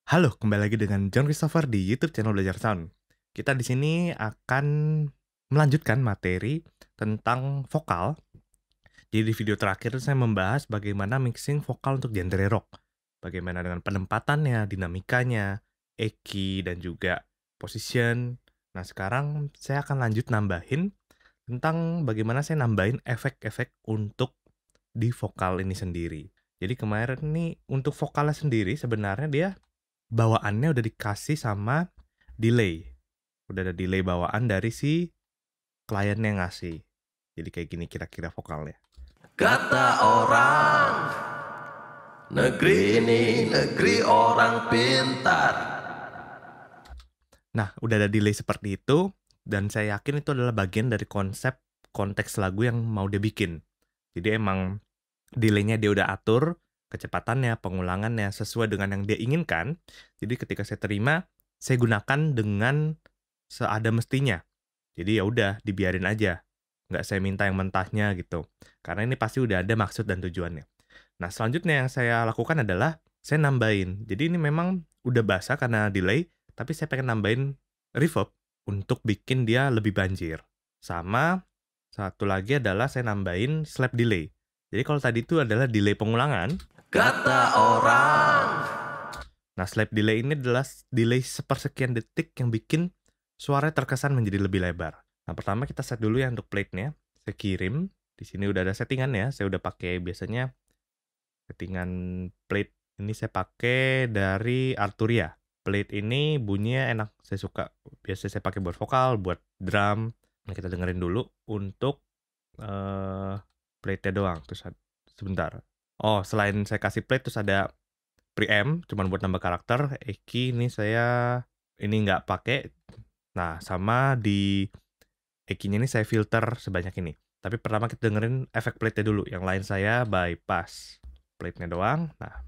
Halo, kembali lagi dengan John Christopher di YouTube channel Belajar Sound. Kita di sini akan melanjutkan materi tentang vokal. Jadi di video terakhir saya membahas bagaimana mixing vokal untuk genre rock. Bagaimana dengan penempatannya, dinamikanya, EQ, dan juga position. Nah, sekarang saya akan lanjut nambahin tentang bagaimana saya nambahin efek-efek untuk di vokal ini sendiri. Jadi kemarin nih untuk vokalnya sendiri sebenarnya dia bawaannya udah dikasih sama delay. Udah ada delay bawaan dari si kliennya ngasih. Jadi kayak gini kira-kira vokalnya. Kata orang, negeri ini negeri orang pintar. Nah, udah ada delay seperti itu, dan saya yakin itu adalah bagian dari konsep konteks lagu yang mau dia bikin. Jadi emang delaynya dia udah atur, kecepatannya, pengulangannya sesuai dengan yang dia inginkan. Jadi ketika saya terima, saya gunakan dengan seada mestinya. Jadi ya udah dibiarin aja. Nggak saya minta yang mentahnya gitu. Karena ini pasti udah ada maksud dan tujuannya. Nah, selanjutnya yang saya lakukan adalah saya nambahin. Jadi ini memang udah basah karena delay, tapi saya pengen nambahin reverb untuk bikin dia lebih banjir. Sama satu lagi adalah saya nambahin slap delay. Jadi kalau tadi itu adalah delay pengulangan. Kata orang, Nah, slap delay ini adalah delay sepersekian detik yang bikin suara terkesan menjadi lebih lebar. Nah, pertama kita set dulu ya untuk plate-nya. Saya kirim. Di sini udah ada settingannya. Saya udah pakai biasanya settingan plate ini saya pakai dari Arturia. Plate ini bunyinya enak, saya suka. Biasanya saya pakai buat vokal, buat drum. Nah, kita dengerin dulu untuk plate-nya doang. Terus sebentar. Oh, selain saya kasih plate terus ada preamp cuman buat nambah karakter. EQ ini saya ini nggak pakai. Nah, sama di EQ-nya ini saya filter sebanyak ini. Tapi pertama kita dengerin efek plate-nya dulu. Yang lain saya bypass. Plate-nya doang. Nah,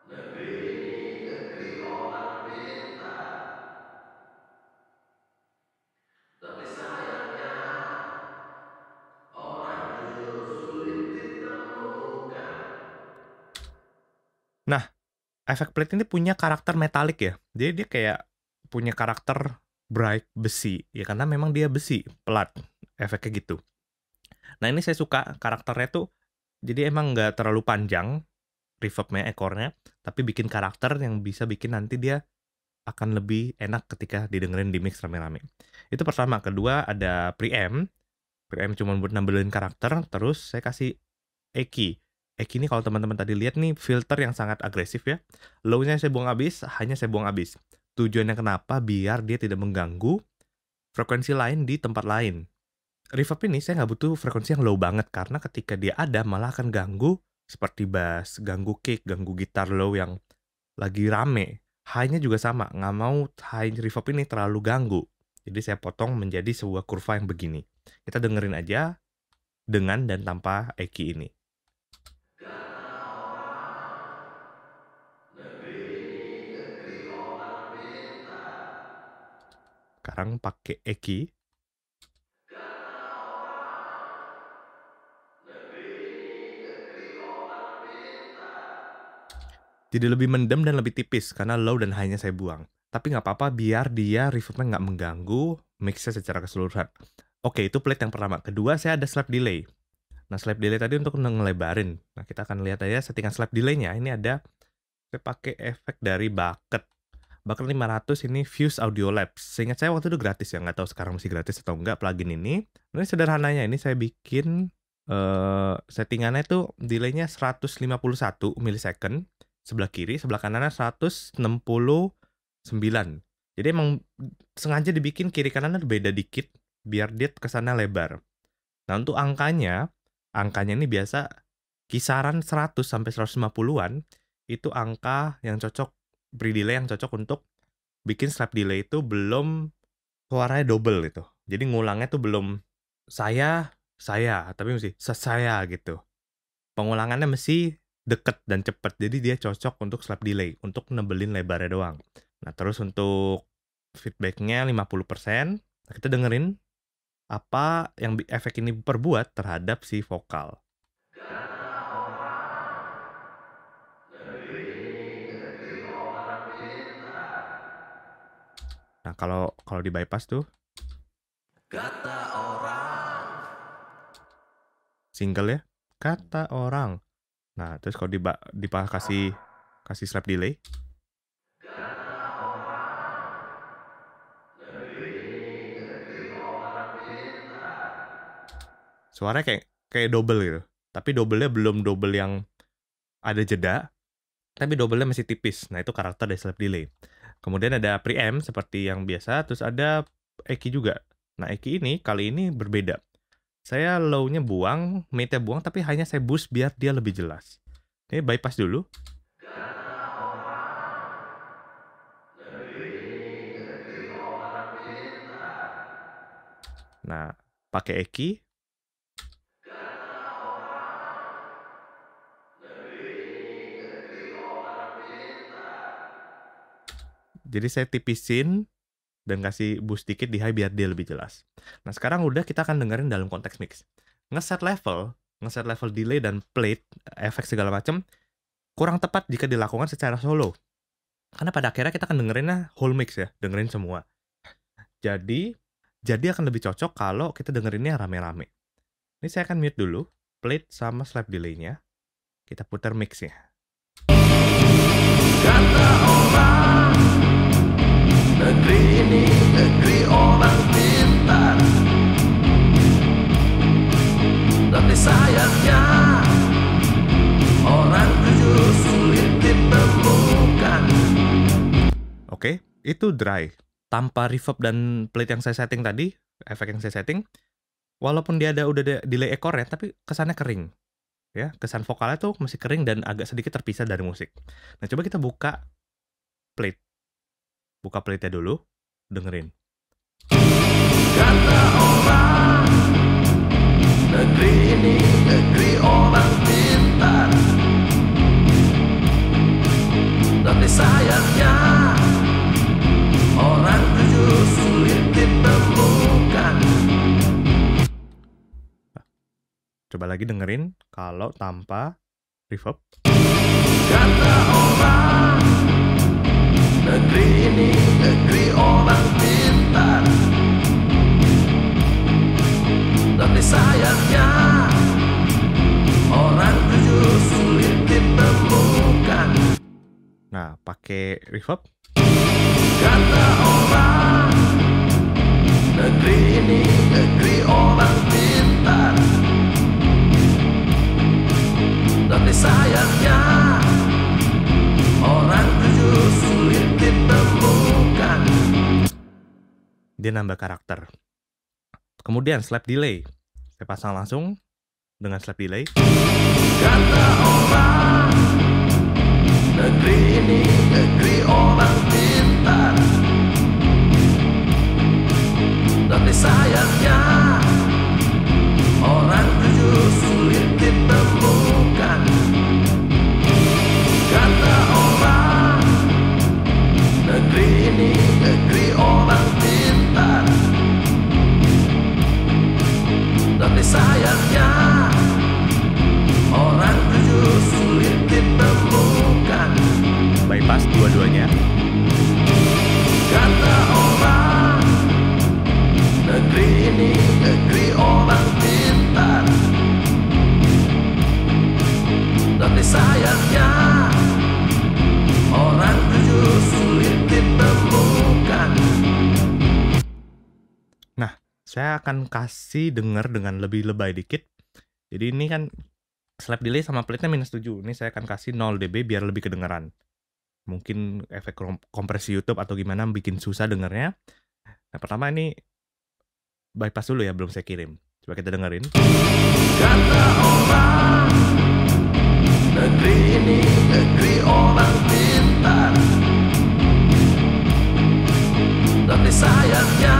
negeri ini negeri orang pintar. Tapi sayangnya orang jujur sulit ditemukan. nah, efek plate ini punya karakter metalik ya. Jadi dia kayak punya karakter bright besi. Ya karena memang dia besi, pelat. Efeknya gitu. Nah, ini saya suka karakternya tuh. Jadi emang nggak terlalu panjang reverbnya, ekornya. Tapi bikin karakter yang bisa bikin nanti dia akan lebih enak ketika didengerin di mix rame-rame. Itu pertama. Kedua ada preamp. Preamp cuma buat nambelin karakter. Terus saya kasih EQ. EQ ini kalau teman-teman tadi lihat nih filter yang sangat agresif ya. Low-nya saya buang habis, high-nya saya buang habis. Tujuannya kenapa? Biar dia tidak mengganggu frekuensi lain di tempat lain. Reverb ini saya nggak butuh frekuensi yang low banget karena ketika dia ada malah akan ganggu seperti bass, ganggu kick, ganggu gitar low yang lagi rame. High-nya juga sama, nggak mau high reverb ini terlalu ganggu. Jadi saya potong menjadi sebuah kurva yang begini. Kita dengerin aja dengan dan tanpa EQ ini. Kata orang, negeri ini negeri orang pintar. Sekarang pakai EQ. Kata orang, negeri ini negeri orang pintar. Jadi lebih mendem dan lebih tipis karena low dan high-nya saya buang. Tapi nggak apa-apa biar dia reverb-nya nggak mengganggu mix-nya secara keseluruhan. Oke, itu plate yang pertama. Kedua, saya ada slap delay. Nah, slap delay tadi untuk ngelebarin. Nah, kita akan lihat aja settingan slap delay-nya. Ini ada, saya pakai efek dari Bucket. Bucket 500 ini Fuse Audio Labs. Seingat saya waktu itu gratis ya, nggak tahu sekarang masih gratis atau enggak plugin ini. Ini sederhananya, ini saya bikin settingannya itu delay-nya 151 milisecond. Sebelah kiri, sebelah kanannya 169. Jadi emang sengaja dibikin kiri kanannya beda dikit, biar dia kesannya lebar. Nah, untuk angkanya ini biasa kisaran 100 sampai 150-an, itu angka yang cocok, pre-delay yang cocok untuk bikin slap delay itu belum suaranya double gitu. Jadi ngulangnya tuh belum saya, tapi mesti saya gitu. Pengulangannya mesti deket dan cepet, jadi dia cocok untuk slap delay, untuk nebelin lebarnya doang. Nah, terus untuk feedbacknya 50%, nah, kita dengerin apa yang efek ini perbuat terhadap si vokal. kalau di bypass tuh Kata orang. single ya, kata orang. Nah, terus kalau kasih slap delay. Suaranya kayak double gitu. Tapi double-nya belum double yang ada jeda, tapi double-nya masih tipis. Nah, itu karakter dari slap delay. Kemudian ada preamp seperti yang biasa, terus ada EQ juga. Nah, EQ ini kali ini berbeda. Saya low-nya buang, mid-nya buang, tapi hanya saya boost biar dia lebih jelas. Ini bypass dulu. Nah, pakai EQ. Jadi saya tipisin dan kasih boost dikit di high biar dia lebih jelas. Nah, sekarang udah kita akan dengerin dalam konteks mix. Ngeset level delay dan plate, efek segala macam kurang tepat jika dilakukan secara solo. Karena pada akhirnya kita akan dengerinnya whole mix ya, dengerin semua. Jadi akan lebih cocok kalau kita dengerinnya rame-rame. Ini saya akan mute dulu, plate sama slap delay-nya. Kita putar mix-nya. Kata orang, negeri ini negeri orang pintar. Tapi sayangnya orang jujur sulit ditemukan. Oke, itu dry. Tanpa reverb dan plate yang saya setting tadi, efek yang saya setting, walaupun dia udah ada delay ekornya, tapi kesannya kering. Ya, kesan vokalnya tuh masih kering dan agak sedikit terpisah dari musik. Nah, coba kita buka plate. Buka plate-nya dulu, dengerin. Kata orang, negeri ini negeri orang pintar. Tapi sayangnya orang jujur sulit ditemukan. Coba lagi dengerin kalau tanpa reverb. Kata orang, negeri ini negeri orang pintar. Tapi sayangnya orang jujur sulit ditemukan. Nah, pakai reverb. Kata orang, negeri ini negeri orang pintar. Tapi sayangnya orang jujur sulit ditemukan. Dia nambah karakter. Kemudian slap delay. Saya pasang langsung dengan slap delay. Kata orang, negeri ini negeri orang pintar. Tapi sayangnya orang jujur sulit ditemukan. Kata orang, negeri ini negeri orang pintar. Tapi sayangnya orang jujur sulit ditemukan. Bypass dua-duanya. Kata orang, negeri ini negeri orang pintar. Tapi sayangnya orang jujur sulit ditemukan. Nah, saya akan kasih denger dengan lebih lebay dikit. Jadi ini kan slap delay sama plate-nya -7. Ini saya akan kasih 0 dB biar lebih kedengeran. Mungkin efek kompresi YouTube atau gimana bikin susah dengernya. Nah, pertama ini bypass dulu ya, belum saya kirim. Coba kita dengerin. Kata orang, negeri ini negeri orang pintar. Tapi sayangnya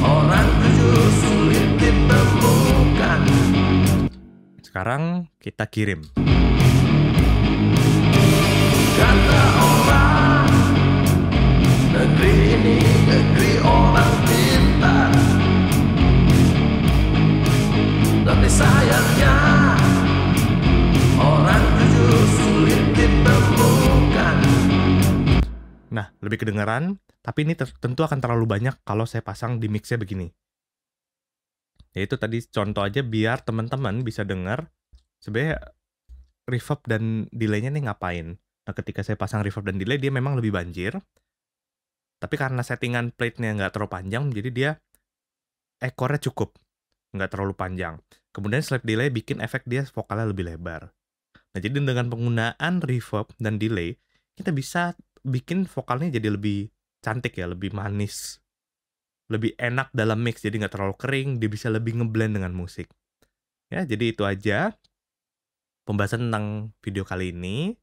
orang jujur sulit ditemukan. Sekarang kita kirim. Kata orang, negeri ini negeri orang pintar. Tapi sayangnya orang jujur sulit ditemukan. Nah, lebih kedengeran. Tapi ini tentu akan terlalu banyak kalau saya pasang di mix-nya begini. Yaitu tadi contoh aja biar teman-teman bisa dengar sebenarnya reverb dan delay-nya nih ngapain. Nah, ketika saya pasang reverb dan delay, dia memang lebih banjir. Tapi karena settingan plate-nya nggak terlalu panjang, jadi dia ekornya cukup. Nggak terlalu panjang. Kemudian slap delay bikin efek dia vokalnya lebih lebar. Nah, jadi dengan penggunaan reverb dan delay, kita bisa bikin vokalnya jadi lebih cantik ya, lebih manis. Lebih enak dalam mix, jadi nggak terlalu kering, dia bisa lebih ngeblend dengan musik. Ya, jadi itu aja pembahasan tentang video kali ini.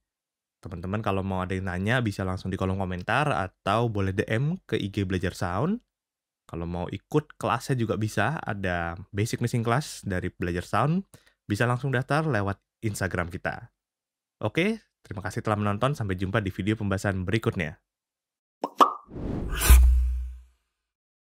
Teman-teman kalau mau ada yang nanya bisa langsung di kolom komentar atau boleh DM ke IG Belajar Sound. Kalau mau ikut kelasnya juga bisa, ada basic mixing class dari Belajar Sound. Bisa langsung daftar lewat Instagram kita. Oke, terima kasih telah menonton. Sampai jumpa di video pembahasan berikutnya.